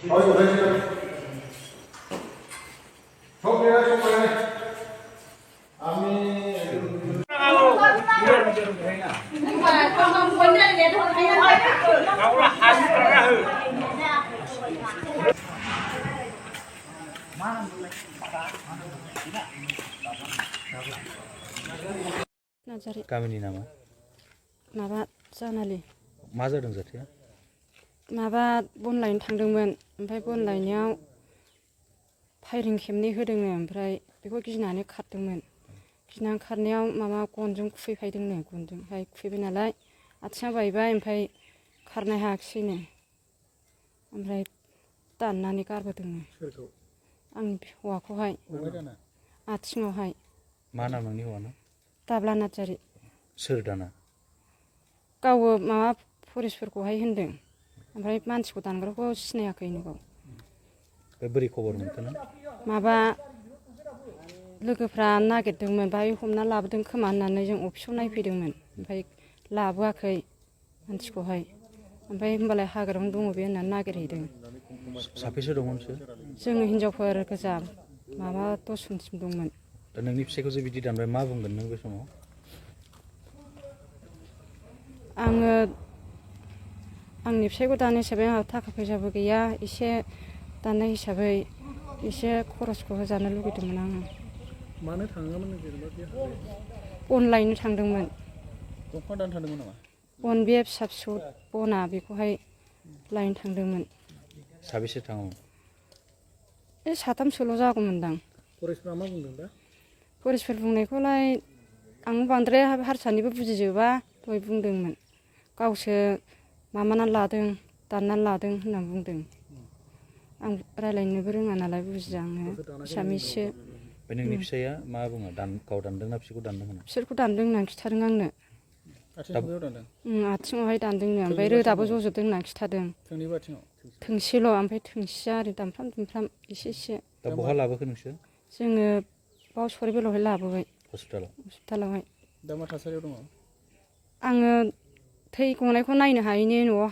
아이고, 왜 저기야, 저기야. 아미. नार्जारि गामिनि नामा माबा जानालि मा जादों जाथाया माबा बन लायनो थांदोंमोन ओमफ्राय बन लायनायाव फायरिं खेबनै होदोंनो ओमफ्राय बेखौ गिनानै खारदोंमोन गिनानै खारनायाव माबा गनजों खुबैफायदोंनो गनजोंहाय खुबैबाय नालाय आथिङा बायबाय ओमफ्राय खारनो हायाखिसैनो ओमफ्राय दाननानै गारबोदोंनो सोरखौ आंनि हौवाखौहाय आथिङावहाय मा नाम नोंनि हौवाना दाब्ला नार्जारि सोर दाना गावबो माबा फरेस्टफोरखौहाय होनदों ओमफ्राय मानसिखौ दानग्राखौ सिनायाखैनो गाव बे बोरै खबर मोनखो नों माबा लोगोफ्रा नागिरदोंमोन बाहाय हमना लाबोदों खोमा होननानै जों अफिसाव नायफैदोंमोन ओमफ्राय लाबोआखै मानसिखौहाय ओमफ्राय होनबालाय हाग्रायावनो दङ बे होननानै नागिरहैदों साबेसे दंमोन बिसोर जोङो हिनजावफोर गोजा माबा 10 जनसिम दंमोन दा नोंनि फिसायखौ जे बिदि दानबाय मा बुंगोन नों बे समाव आङो आंनि फिसायखौ दानाय हिसाबै आंहा थाखा फैसाबो गैया एसे दानाय हिसाबै एसे खरसखौ होजानो लुगैदोंमोन आङो मानो थाङामोन जेनेबा बे बन लायनो थांदोंमोन दंफां दाननो थांदोंमोन नामा बन बे फिसा फिसौ बना बेखौहाय लायनो थांदोंमोन साबेसे थाङोमोन बे साथामसोल' जागौमोनदां फरेस्टफ्रा मा बुंदों दा फरेस्टफोर बुंनायखौलाय आं बांद्राय हारसानिबो बुजिजोबा दहाय बुंदोंमोन गावसो माबानानै लादों दाननानै लादों होननानै बुंदों आं रायज्लायनोबो रोङा नालाय बुजिया आङो एसामिससो ओमफ्राय नोंनि फिसाया मा बुङो गाव दानदोंना बिसोरखौ दानदों होनो बिसोरखौ दानदों होननानै खिन्थादों आंनो आथिङावहाय दानदोंनो ओमफ्राय रोदाबो जजोबदों होननानै खिन्थादों थोंसेल' ओमफ्राय थोंसेया ओरै दामफ्राम दुमफ्राम एसे एसे दा बहा लाबोखो नोंसोर जोङो बाव सरिबिलावहाय लाबोबाय हस्पिटालावहाय दा मा थासारियाव दङ आङो थै गनायखौ नायनो हायैनि न'आव